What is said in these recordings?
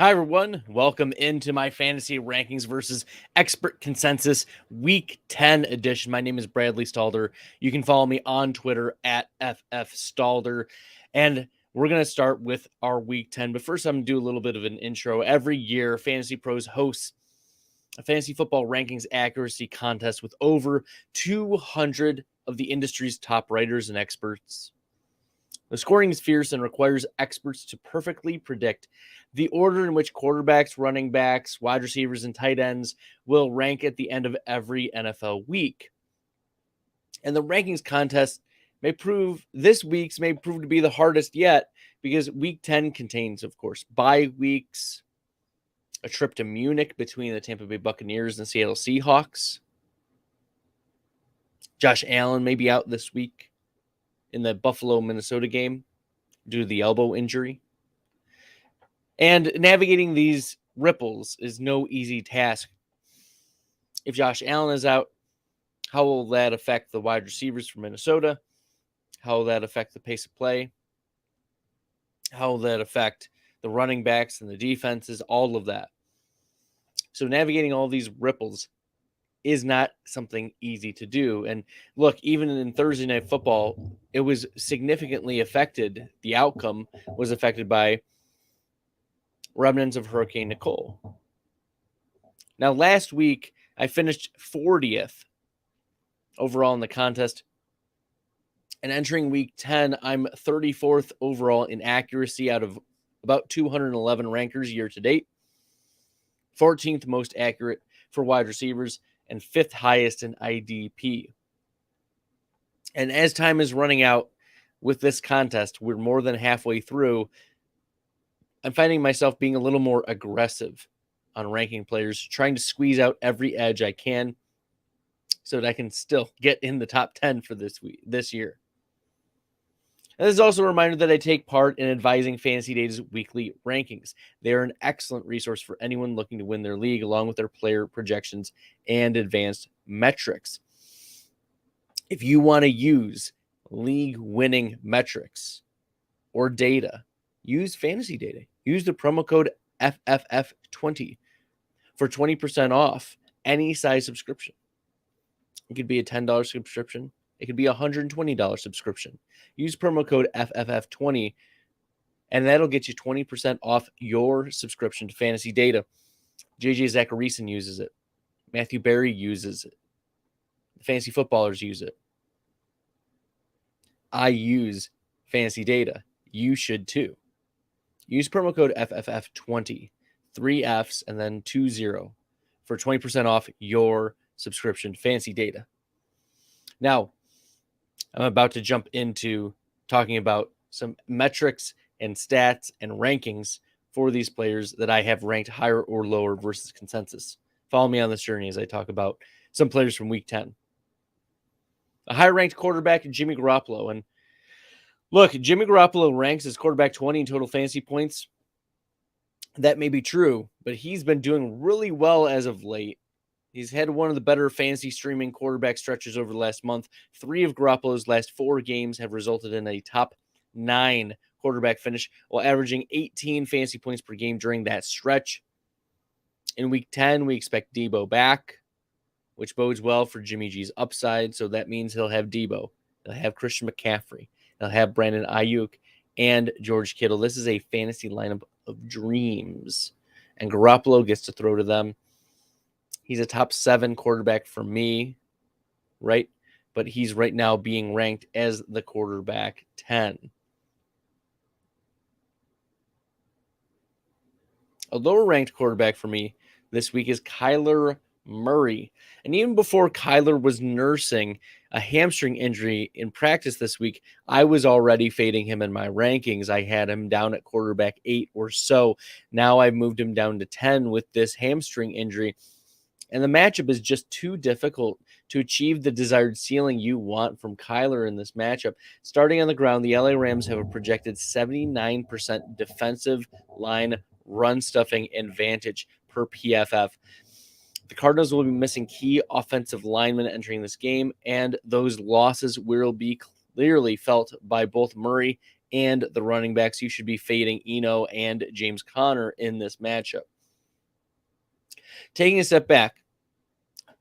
Hi, everyone. Welcome into my fantasy rankings versus expert consensus week 10 edition. My name is Bradley Stalder. You can follow me on Twitter at FFStalder. And we're going to start with our week 10. But first, I'm going to do a little bit of an intro. Every year, FantasyPros hosts a fantasy football rankings accuracy contest with over 200 of the industry's top writers and experts. The scoring is fierce and requires experts to perfectly predict the order in which quarterbacks, running backs, wide receivers, and tight ends will rank at the end of every NFL week. And the rankings contest this week's may prove to be the hardest yet because week 10 contains, of course, bye weeks, a trip to Munich between the Tampa Bay Buccaneers and Seattle Seahawks. Josh Allen may be out this week in the Buffalo-Minnesota game due to the elbow injury. And navigating these ripples is no easy task. If Josh Allen is out, how will that affect the wide receivers from Minnesota? How will that affect the pace of play? How will that affect the running backs and the defenses? All of that. So navigating all these ripples is not something easy to do. And look, even in Thursday Night Football, it was significantly affected. The outcome was affected by remnants of Hurricane Nicole. Now, last week, I finished 40th overall in the contest. And entering week 10, I'm 34th overall in accuracy out of about 211 rankers year to date. 14th most accurate for wide receivers and 5th highest in IDP. And as time is running out with this contest, we're more than halfway through. I'm finding myself being a little more aggressive on ranking players, trying to squeeze out every edge I can so that I can still get in the top 10 for this year. And this is also a reminder that I take part in advising Fantasy Data's weekly rankings. They are an excellent resource for anyone looking to win their league, along with their player projections and advanced metrics. If you want to use league-winning metrics or data, use Fantasy Data. Use the promo code FFF20 for 20% off any size subscription. It could be a $10 subscription. It could be a $120 subscription. Use promo code FFF20, and that'll get you 20% off your subscription to Fantasy Data. JJ Zacharyson uses it. Matthew Berry uses it. The fantasy footballers use it. I use Fantasy Data. You should too. Use promo code FFF20, 3 Fs, and then 20 for 20% off your subscription to Fantasy Data. Now, I'm about to jump into talking about some metrics and stats and rankings for these players that I have ranked higher or lower versus consensus. Follow me on this journey as I talk about some players from week 10. A higher-ranked quarterback, Jimmy Garoppolo. And look, Jimmy Garoppolo ranks as quarterback 20 in total fantasy points. That may be true, but he's been doing really well as of late. He's had one of the better fantasy streaming quarterback stretches over the last month. 3 of Garoppolo's last 4 games have resulted in a top 9 quarterback finish, while averaging 18 fantasy points per game during that stretch. In week 10, we expect Debo back, which bodes well for Jimmy G's upside. So that means he'll have Debo. He'll have Christian McCaffrey. He'll have Brandon Ayuk and George Kittle. This is a fantasy lineup of dreams, and Garoppolo gets to throw to them. He's a top 7 quarterback for me, right? But he's right now being ranked as the quarterback 10. A lower-ranked quarterback for me this week is Kyler Murray. And even before Kyler was nursing a hamstring injury in practice this week, I was already fading him in my rankings. I had him down at quarterback 8 or so. Now I've moved him down to 10 with this hamstring injury. And the matchup is just too difficult to achieve the desired ceiling you want from Kyler in this matchup. Starting on the ground, the LA Rams have a projected 79% defensive line run stuffing advantage per PFF. The Cardinals will be missing key offensive linemen entering this game, and those losses will be clearly felt by both Murray and the running backs. You should be fading Eno and James Conner in this matchup. Taking a step back,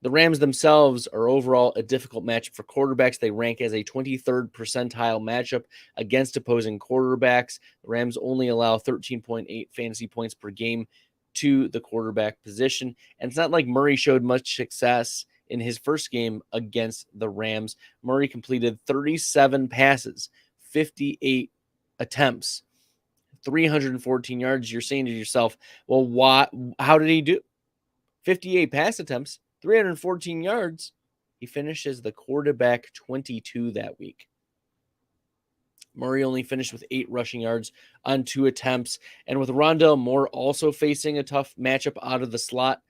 the Rams themselves are overall a difficult matchup for quarterbacks. They rank as a 23rd percentile matchup against opposing quarterbacks. The Rams only allow 13.8 fantasy points per game to the quarterback position. And it's not like Murray showed much success in his first game against the Rams. Murray completed 37 passes, 58 attempts, 314 yards. You're saying to yourself, well, how did he do? 58 pass attempts, 314 yards. He finishes the quarterback 22 that week. Murray only finished with 8 rushing yards on 2 attempts. And with Rondale Moore also facing a tough matchup out of the slot,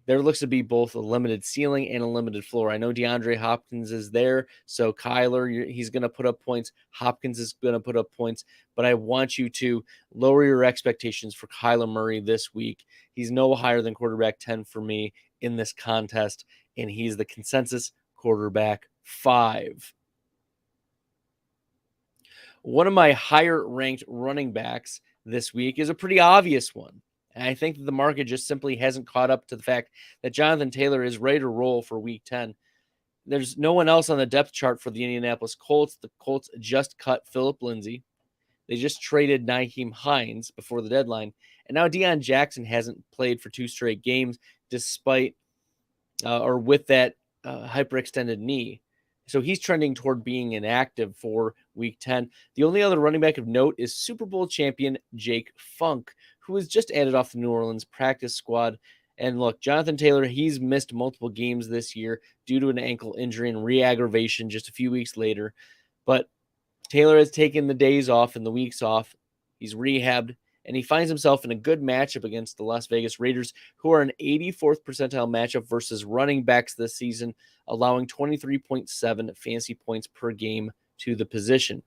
there looks to be both a limited ceiling and a limited floor. I know DeAndre Hopkins is there, so Kyler, he's going to put up points. Hopkins is going to put up points, but I want you to lower your expectations for Kyler Murray this week. He's no higher than quarterback 10 for me in this contest, and he's the consensus quarterback 5. One of my higher ranked running backs this week is a pretty obvious one. And I think that the market just simply hasn't caught up to the fact that Jonathan Taylor is ready to roll for week 10. There's no one else on the depth chart for the Indianapolis Colts. The Colts just cut Phillip Lindsay. They just traded Nyheim Hines before the deadline. And now Deion Jackson hasn't played for 2 straight games despite or with that hyperextended knee. So he's trending toward being inactive for week 10. The only other running back of note is Super Bowl champion Jake Funk, who was just added off the New Orleans practice squad. And look, Jonathan Taylor, he's missed multiple games this year due to an ankle injury and re-aggravation just a few weeks later. But Taylor has taken the days off and the weeks off. He's rehabbed, and he finds himself in a good matchup against the Las Vegas Raiders, who are an 84th percentile matchup versus running backs this season, allowing 23.7 fantasy points per game to the position.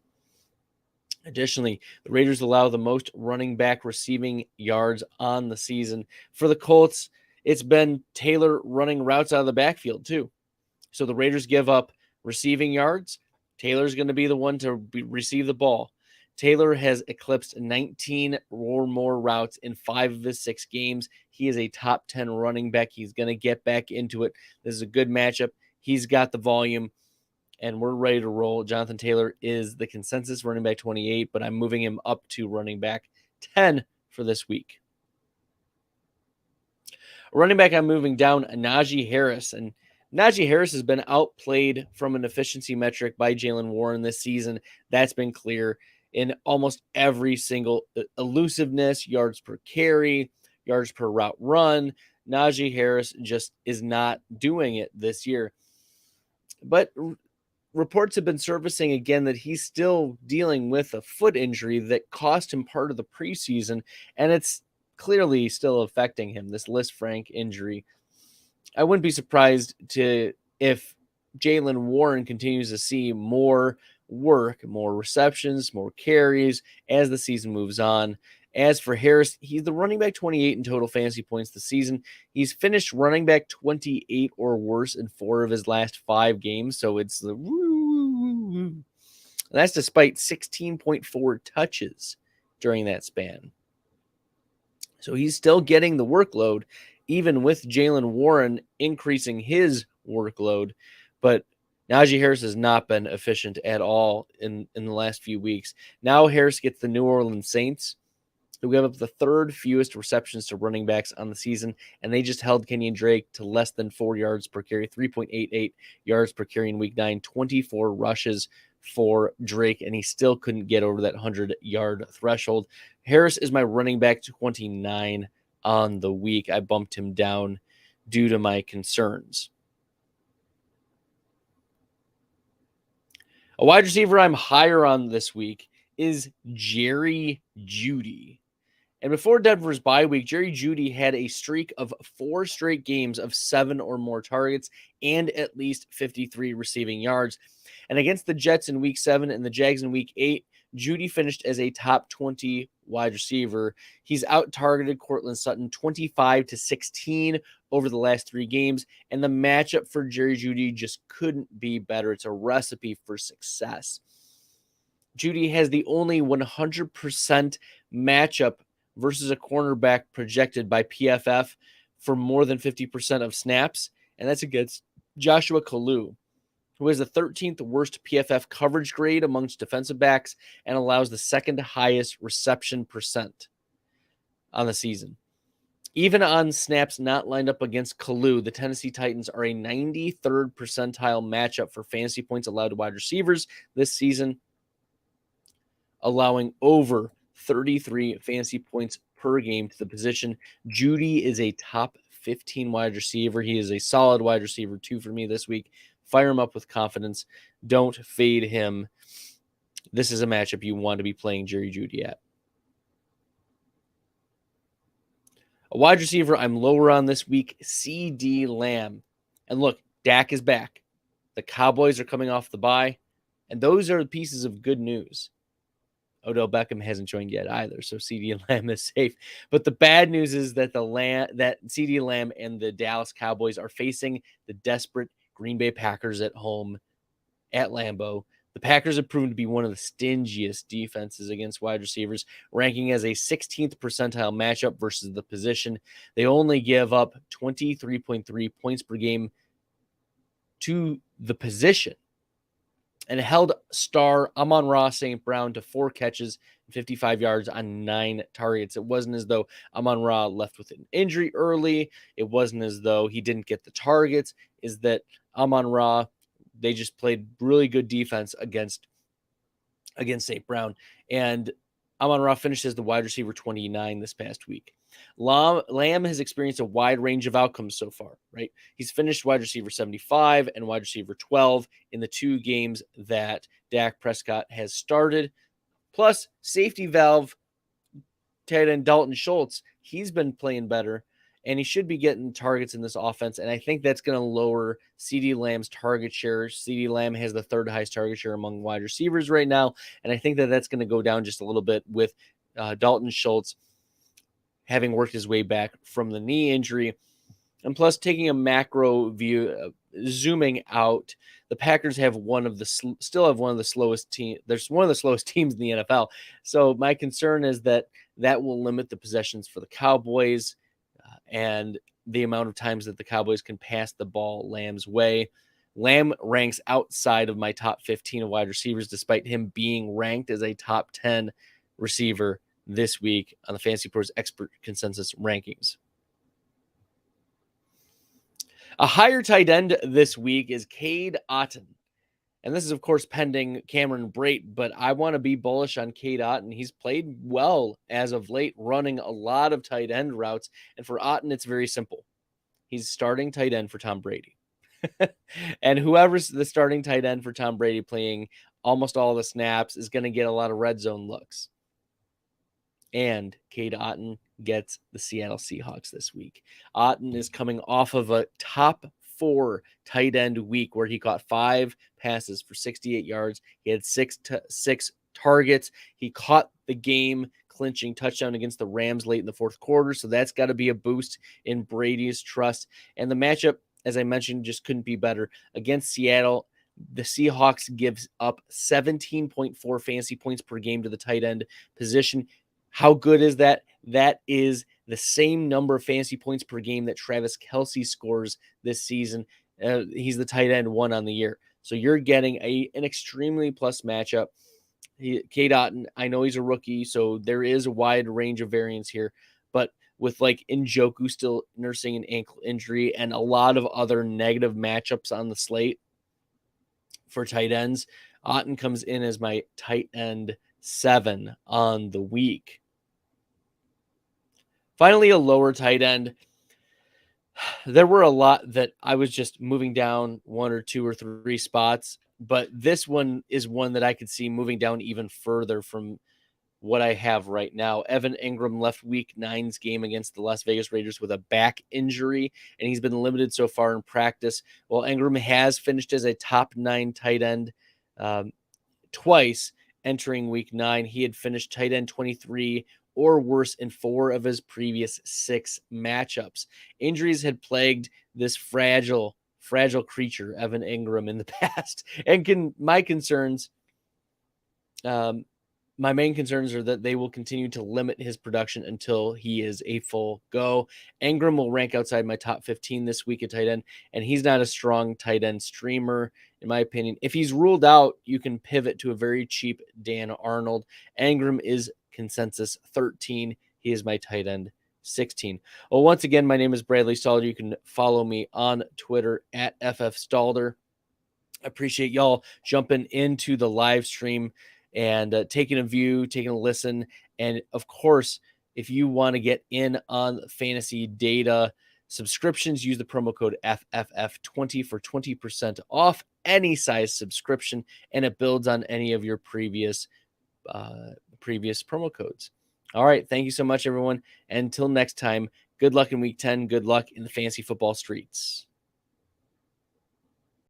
Additionally, the Raiders allow the most running back receiving yards on the season. For the Colts, it's been Taylor running routes out of the backfield too. So the Raiders give up receiving yards. Taylor's going to be the one to receive the ball. Taylor has eclipsed 19 or more routes in 5 of his 6 games. He is a top 10 running back. He's going to get back into it. This is a good matchup. He's got the volume, and we're ready to roll. Jonathan Taylor is the consensus running back 28, but I'm moving him up to running back 10 for this week. Running back, I'm moving down Najee Harris, and Najee Harris has been outplayed from an efficiency metric by Jaylen Warren this season. That's been clear in almost every single elusiveness, yards per carry, yards per route run. Najee Harris just is not doing it this year. But reports have been surfacing again that he's still dealing with a foot injury that cost him part of the preseason, and it's clearly still affecting him, this Lisfranc injury. I wouldn't be surprised if Jaylen Warren continues to see more work, more receptions, more carries as the season moves on. As for Harris, he's the running back 28 in total fantasy points this season. He's finished running back 28 or worse in 4 of his last 5 games. So it's the woo. That's despite 16.4 touches during that span. So he's still getting the workload, even with Jaylen Warren increasing his workload. But Najee Harris has not been efficient at all in the last few weeks. Now Harris gets the New Orleans Saints, who gave up the 3rd fewest receptions to running backs on the season, and they just held Kenyon Drake to less than 4 yards per carry, 3.88 yards per carry in week 9, 24 rushes for Drake, and he still couldn't get over that 100-yard threshold. Harris is my running back 29 on the week. I bumped him down due to my concerns. A wide receiver I'm higher on this week is Jerry Jeudy. And before Denver's bye week, Jerry Jeudy had a streak of 4 straight games of 7 or more targets and at least 53 receiving yards. And against the Jets in week 7 and the Jags in week 8, Jeudy finished as a top 20 wide receiver. He's out-targeted Courtland Sutton 25-16 over the last 3 games, and the matchup for Jerry Jeudy just couldn't be better. It's a recipe for success. Jeudy has the only 100% matchup versus a cornerback projected by PFF for more than 50% of snaps, and that's against Joshua Kalu, who has the 13th worst PFF coverage grade amongst defensive backs and allows the second highest reception percent on the season. Even on snaps not lined up against Kalu, the Tennessee Titans are a 93rd percentile matchup for fantasy points allowed to wide receivers this season, allowing over 33 fantasy points per game to the position. Jeudy is a top 15 wide receiver. He is a solid wide receiver 2 for me this week. Fire him up with confidence. Don't fade him. This is a matchup you want to be playing Jerry Jeudy at. A wide receiver I'm lower on this week, CeeDee Lamb. And look, Dak is back. The Cowboys are coming off the bye, and those are the pieces of good news. Odell Beckham hasn't joined yet either, so CeeDee Lamb is safe. But the bad news is that CeeDee Lamb and the Dallas Cowboys are facing the desperate Green Bay Packers at home at Lambeau. The Packers have proven to be one of the stingiest defenses against wide receivers, ranking as a 16th percentile matchup versus the position. They only give up 23.3 points per game to the position, and held star Amon-Ra St. Brown to 4 catches and 55 yards on 9 targets. It wasn't as though Amon-Ra left with an injury early. It wasn't as though he didn't get the targets. Is that Amon-Ra, they just played really good defense against St. Brown. And Amon-Ra finished as the wide receiver 29 this past week. Lamb has experienced a wide range of outcomes so far, right? He's finished wide receiver 75 and wide receiver 12 in the 2 games that Dak Prescott has started. Plus, safety valve tight end Dalton Schultz, he's been playing better, and he should be getting targets in this offense, and I think that's going to lower CeeDee Lamb's target share. CeeDee Lamb has the 3rd highest target share among wide receivers right now, and I think that that's going to go down just a little bit with Dalton Schultz having worked his way back from the knee injury. And plus, taking a macro view, zooming out, the Packers have still have one of the slowest teams. There's one of the slowest teams in the NFL. So my concern is that will limit the possessions for the Cowboys and the amount of times that the Cowboys can pass the ball Lamb's way. Lamb ranks outside of my top 15 of wide receivers, despite him being ranked as a top 10 receiver this week on the FantasyPros expert consensus rankings. A higher tight end this week is Cade Otten. And this is, of course, pending Cameron Brate, but I want to be bullish on Cade Otten. He's played well as of late, running a lot of tight end routes. And for Otten, it's very simple. He's starting tight end for Tom Brady. And whoever's the starting tight end for Tom Brady playing almost all the snaps is going to get a lot of red zone looks. And Cade Otten gets the Seattle Seahawks this week. Otten is coming off of a top 4 tight end week where he caught 5 passes for 68 yards. He had 6 targets. He caught the game clinching touchdown against the Rams late in the 4th quarter. So that's got to be a boost in Brady's trust. And the matchup, as I mentioned, just couldn't be better. Against Seattle, the Seahawks gives up 17.4 fantasy points per game to the tight end position. How good is that? That is the same number of fantasy points per game that Travis Kelce scores this season. He's the tight end 1 on the year. So you're getting an extremely plus matchup. Cade Otten, I know he's a rookie, so there is a wide range of variance here. But with like Njoku still nursing an ankle injury and a lot of other negative matchups on the slate for tight ends, Otten comes in as my tight end 7 on the week. Finally, a lower tight end. There were a lot that I was just moving down 1 or 2 or 3 spots, but this one is one that I could see moving down even further from what I have right now. Evan Ingram left week 9's game against the Las Vegas Raiders with a back injury, and he's been limited so far in practice. While Ingram has finished as a top 9 tight end twice entering week 9, he had finished tight end 23 or worse in 4 of his previous 6 matchups. Injuries had plagued this fragile creature, Evan Ingram, in the past. And my concerns My main concerns are that they will continue to limit his production until he is a full go. Ingram will rank outside my top 15 this week at tight end, and he's not a strong tight end streamer, in my opinion. If he's ruled out, you can pivot to a very cheap Dan Arnold. Ingram is consensus 13. He is my tight end 16. Well, once again, my name is Bradley Stalder. You can follow me on Twitter at FFStalder. I appreciate y'all jumping into the live stream and taking a view, taking a listen. And of course, if you want to get in on fantasy data subscriptions, use the promo code FFF20 for 20% off any size subscription, and it builds on any of your previous promo codes. All right. Thank you so much, everyone. Until next time, good luck in week 10. Good luck in the fantasy football streets.